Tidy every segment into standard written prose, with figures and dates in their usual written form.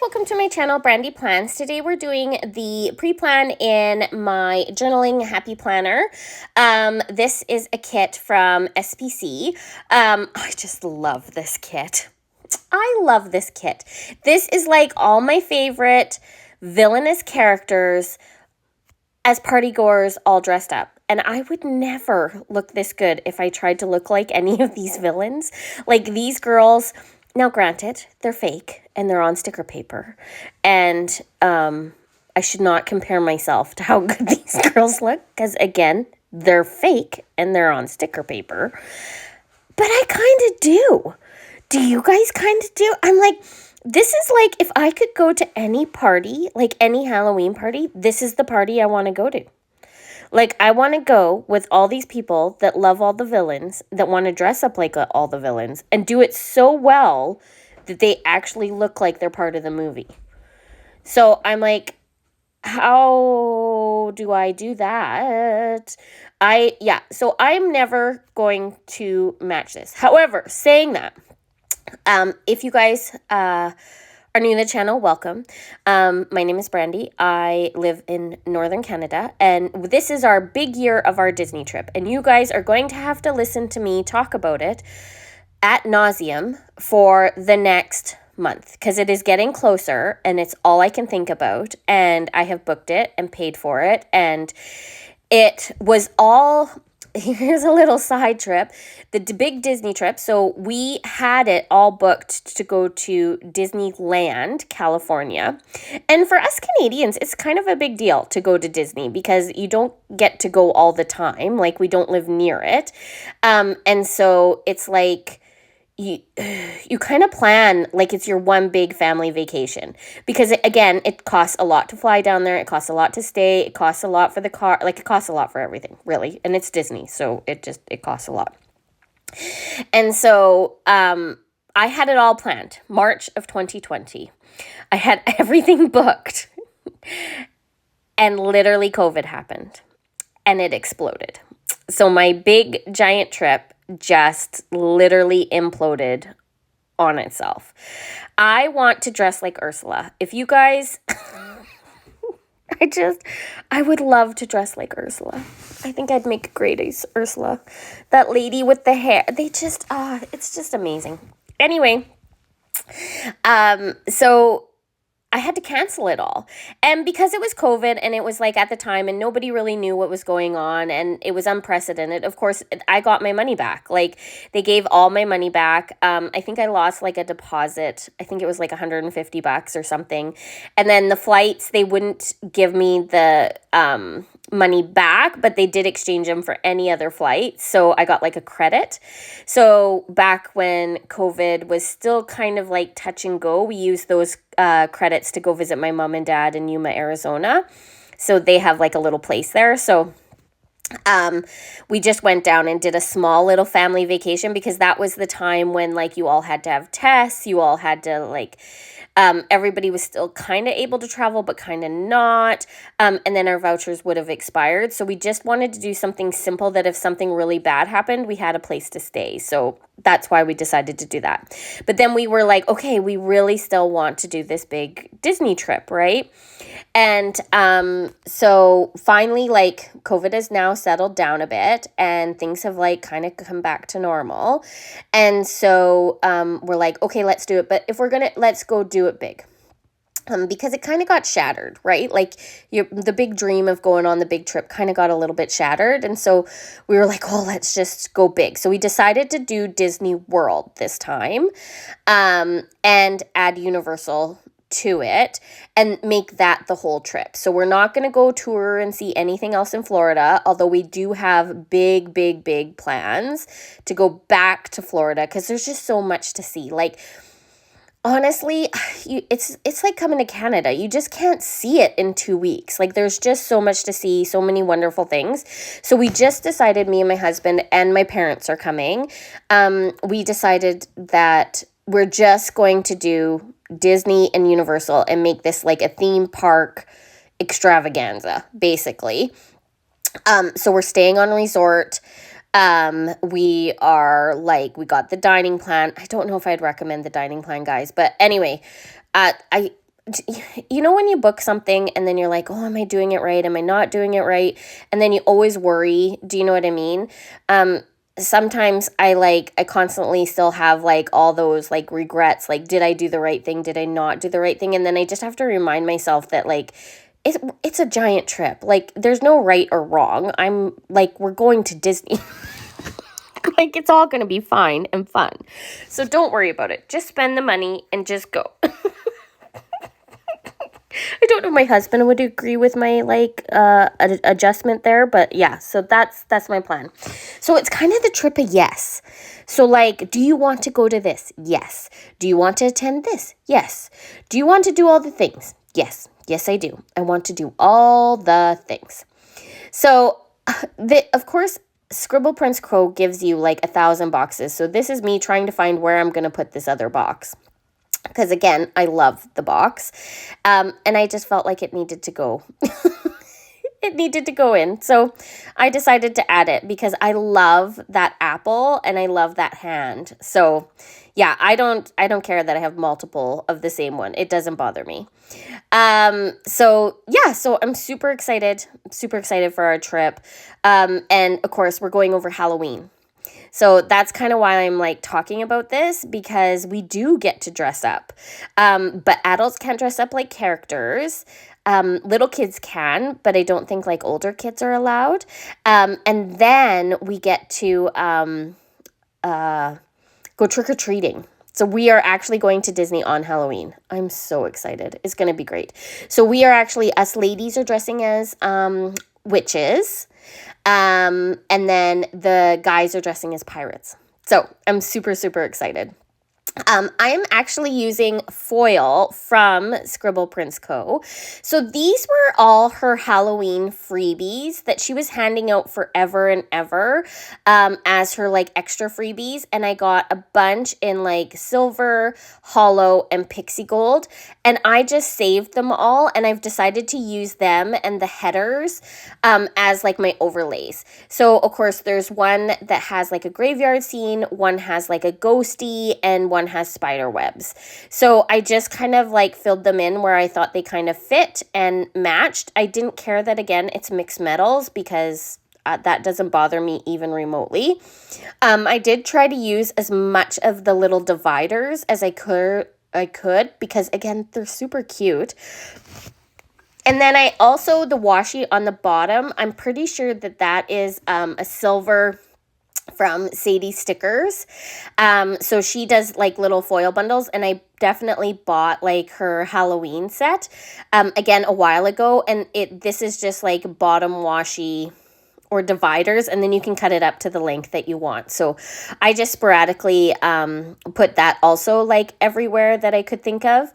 welcome to my channel, Brandy Plans. Today we're doing the pre-plan in my journaling happy planner. This is a kit from SPC. I just love this kit. I love this kit. This is like all my favorite villainous characters as partygoers all dressed up. And I would never look this good if I tried to look like any of these villains. Like these girls, now granted, they're fake and they're on sticker paper. And I should not compare myself to how good these girls look because, again, they're fake and they're on sticker paper. But I kind of do. Do you guys kind of do? I'm like, this is like if I could go to any party, like any Halloween party, this is the party I want to go to. Like, I want to go with all these people that love all the villains, that want to dress up like all the villains, and do it so well that they actually look like they're part of the movie. So I'm like, how do I do that? So I'm never going to match this. However, saying that, if you guys are new to the channel, welcome. My name is Brandy. I live in Northern Canada, and this is our big year of our Disney trip, and you guys are going to have to listen to me talk about it ad nauseum for the next month because it is getting closer and it's all I can think about, and I have booked it and paid for it, and it was all... Here's a little side trip, the big Disney trip. So we had it all booked to go to Disneyland, California. And for us Canadians, it's kind of a big deal to go to Disney because you don't get to go all the time. Like, we don't live near it. And so it's like... You kind of plan like it's your one big family vacation because again, it costs a lot to fly down there. It costs a lot to stay. It costs a lot for the car. Like, it costs a lot for everything, really. And it's Disney, so it costs a lot. And so I had it all planned. March of 2020. I had everything booked. And literally COVID happened. And it exploded. So my big giant trip just literally imploded on itself. I want to dress like Ursula. If you guys, I would love to dress like Ursula. I think I'd make a great Ursula. That lady with the hair, it's just amazing. Anyway, so I had to cancel it all. And because it was COVID and it was like at the time and nobody really knew what was going on and it was unprecedented, of course, I got my money back. Like, they gave all my money back. I think I lost like a deposit. I think it was like $150 or something. And then the flights, they wouldn't give me the money back, but they did exchange them for any other flight. So I got like a credit. So back when COVID was still kind of like touch and go, we used those credits to go visit my mom and dad in Yuma, Arizona. So they have like a little place there. So we just went down and did a small little family vacation because that was the time when like you all had to have tests, you all had to like, everybody was still kind of able to travel, but kind of not. And then our vouchers would have expired. So we just wanted to do something simple that if something really bad happened, we had a place to stay. So that's why we decided to do that. But then we were like, okay, we really still want to do this big Disney trip, right? And so finally, like, COVID has now settled down a bit and things have like kind of come back to normal. And so we're like, okay, let's do it. But if we're gonna, let's go do it big. Because it kind of got shattered, right? Like, the big dream of going on the big trip kind of got a little bit shattered. And so we were like, oh, let's just go big. So we decided to do Disney World this time and add Universal to it and make that the whole trip. So we're not going to go tour and see anything else in Florida, although we do have big plans to go back to Florida because there's just so much to see. Like, honestly, it's like coming to Canada. You just can't see it in 2 weeks. Like, there's just so much to see, so many wonderful things. So we just decided, me and my husband and my parents are coming. We decided that we're just going to do Disney and Universal and make this like a theme park extravaganza, basically. So we're staying on a resort. We got the dining plan. I don't know if I'd recommend the dining plan, guys, but anyway, I you know when you book something and then you're like, oh, am I doing it right? Am I not doing it right? And then you always worry. Do you know what I mean? Sometimes I constantly still have like all those like regrets, like, did I do the right thing? Did I not do the right thing? And then I just have to remind myself that like it's a giant trip. Like, there's no right or wrong. I'm like, we're going to Disney. Like, it's all going to be fine and fun. So don't worry about it. Just spend the money and just go. I don't know if my husband would agree with my like adjustment there, but yeah, so that's my plan. So it's kind of the trip of yes. So like, do you want to go to this? Yes. Do you want to attend this? Yes. Do you want to do all the things? Yes. Yes, I do. I want to do all the things. So of course, Scribble Prince Co gives you like 1,000 boxes. So this is me trying to find where I'm going to put this other box. Because again, I love the box. And I just felt like it needed to go. It needed to go in. So I decided to add it because I love that apple and I love that hand. So yeah, I don't care that I have multiple of the same one. It doesn't bother me. So yeah, so I'm super excited for our trip. And of course, we're going over Halloween. So that's kind of why I'm like talking about this, because we do get to dress up. But adults can't dress up like characters. Little kids can, but I don't think like older kids are allowed. And then we get to go trick-or-treating. So we are actually going to Disney on Halloween. I'm so excited. It's going to be great. So we are actually, us ladies are dressing as witches. And then the guys are dressing as pirates. So I'm super, super excited. I am actually using foil from Scribble Prince Co. So these were all her Halloween freebies that she was handing out forever and ever as her like extra freebies. And I got a bunch in like silver, hollow, and pixie gold. And I just saved them all. And I've decided to use them and the headers as like my overlays. So of course there's one that has like a graveyard scene, one has like a ghosty, and one has spider webs. So I just kind of like filled them in where I thought they kind of fit and matched. I didn't care that, again, it's mixed metals, because that doesn't bother me even remotely. I did try to use as much of the little dividers as I could because again, they're super cute. And then I also, the washi on the bottom, I'm pretty sure that is a silver from Sadie Stickers. So she does like little foil bundles, and I definitely bought like her Halloween set again a while ago, and this is just like bottom washi or dividers, and then you can cut it up to the length that you want. So I just sporadically put that also like everywhere that I could think of.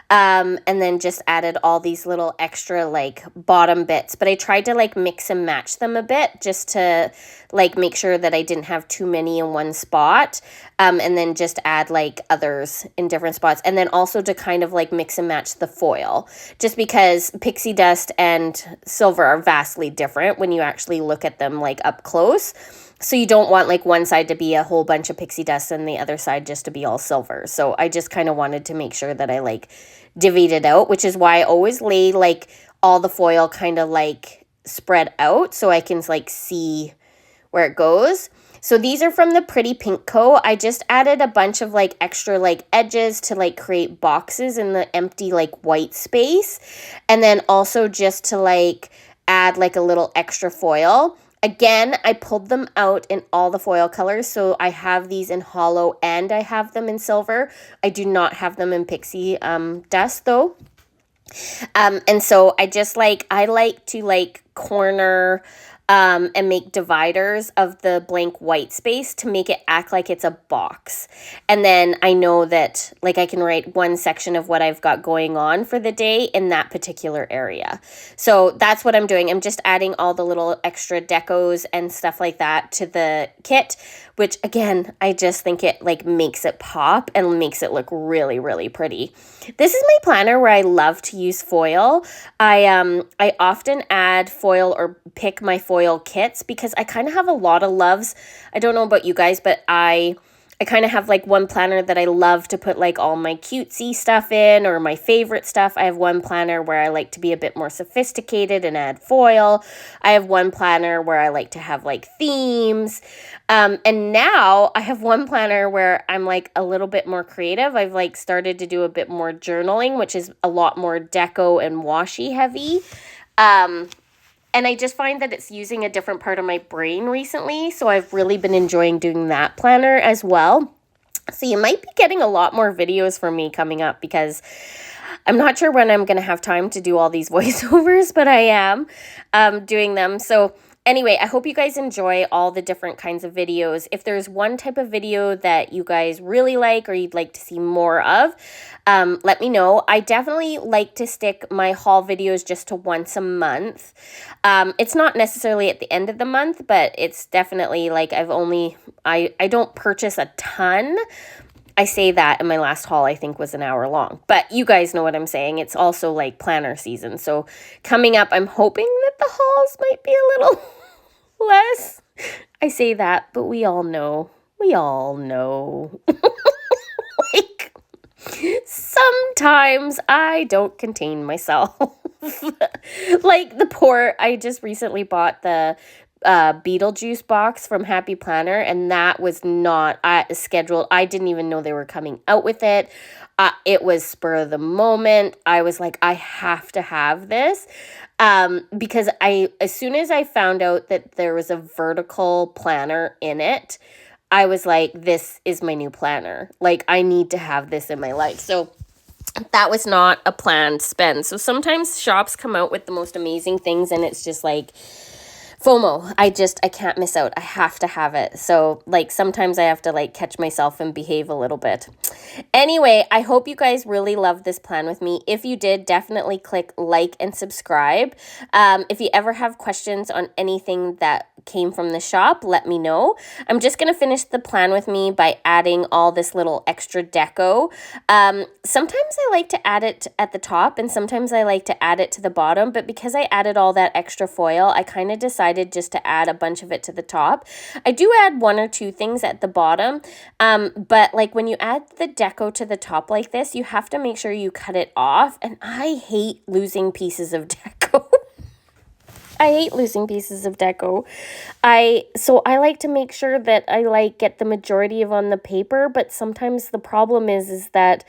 And then just added all these little extra like bottom bits, but I tried to like mix and match them a bit just to like make sure that I didn't have too many in one spot. And then just add like others in different spots. And then also to kind of like mix and match the foil, just because pixie dust and silver are vastly different when you actually look at them like up close. So you don't want like one side to be a whole bunch of pixie dust and the other side just to be all silver. So I just kind of wanted to make sure that I like divvied it out, which is why I always lay like all the foil kind of like spread out so I can like see where it goes. So these are from the Pretty Pink Co. I just added a bunch of like extra like edges to like create boxes in the empty like white space. And then also just to like add like a little extra foil. Again, I pulled them out in all the foil colors. So I have these in hollow and I have them in silver. I do not have them in pixie dust though. And so I like to like corner and make dividers of the blank white space to make it act like it's a box. And then I know that like I can write one section of what I've got going on for the day in that particular area. So that's what I'm doing. I'm just adding all the little extra decos and stuff like that to the kit, which again, I just think it like makes it pop and makes it look really, really pretty. This is my planner where I love to use foil. I often add foil or pick my foil kits because I kind of have a lot of loves. I don't know about you guys, but I I kind of have like one planner that I love to put like all my cutesy stuff in or my favorite stuff. I have one planner where I like to be a bit more sophisticated and add foil. I have one planner where I like to have like themes. And now I have one planner where I'm like a little bit more creative. I've like started to do a bit more journaling, which is a lot more deco and washi heavy. And I just find that it's using a different part of my brain recently. So I've really been enjoying doing that planner as well. So you might be getting a lot more videos from me coming up because I'm not sure when I'm going to have time to do all these voiceovers, but I am doing them. So anyway, I hope you guys enjoy all the different kinds of videos. If there's one type of video that you guys really like or you'd like to see more of, let me know. I definitely like to stick my haul videos just to once a month. It's not necessarily at the end of the month, but it's definitely like I don't purchase a ton. I say that, and my last haul, I think, was an hour long. But you guys know what I'm saying. It's also like planner season. So coming up, I'm hoping that the hauls might be a little less. I say that, but we all know. We all know. Like, sometimes I don't contain myself. Like I just recently bought the Beetlejuice box from Happy Planner, and that was not scheduled. I didn't even know they were coming out with it. It was spur of the moment. I was like, I have to have this. Because as soon as I found out that there was a vertical planner in it, I was like, this is my new planner. Like, I need to have this in my life. So that was not a planned spend. So sometimes shops come out with the most amazing things, and it's just like FOMO. I can't miss out. I have to have it. So like sometimes I have to like catch myself and behave a little bit. Anyway, I hope you guys really love this plan with me. If you did, definitely click like and subscribe. If you ever have questions on anything that came from the shop, let me know. I'm just going to finish the plan with me by adding all this little extra deco. Sometimes I like to add it at the top and sometimes I like to add it to the bottom, but because I added all that extra foil, I kind of decided just to add a bunch of it to the top. I do add one or two things at the bottom, but like when you add the deco to the top like this, you have to make sure you cut it off, and I hate losing pieces of deco. I hate losing pieces of deco. So I like to make sure that I like get the majority of on the paper, but sometimes the problem is that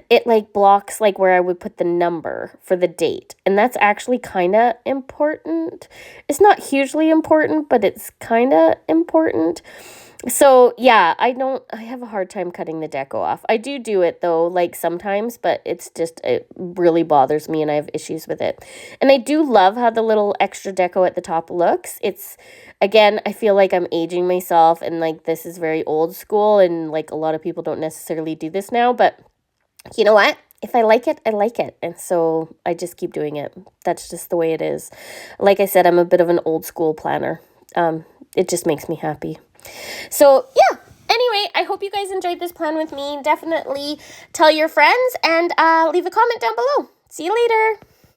it like blocks like where I would put the number for the date. And that's actually kind of important. It's not hugely important, but it's kind of important. So yeah, I have a hard time cutting the deco off. I do it though, like sometimes, but it really bothers me and I have issues with it. And I do love how the little extra deco at the top looks. Again, I feel like I'm aging myself and like this is very old school and like a lot of people don't necessarily do this now, but you know what? If I like it, I like it. And so I just keep doing it. That's just the way it is. Like I said, I'm a bit of an old school planner. It just makes me happy. So yeah, anyway, I hope you guys enjoyed this plan with me. Definitely tell your friends and leave a comment down below. See you later.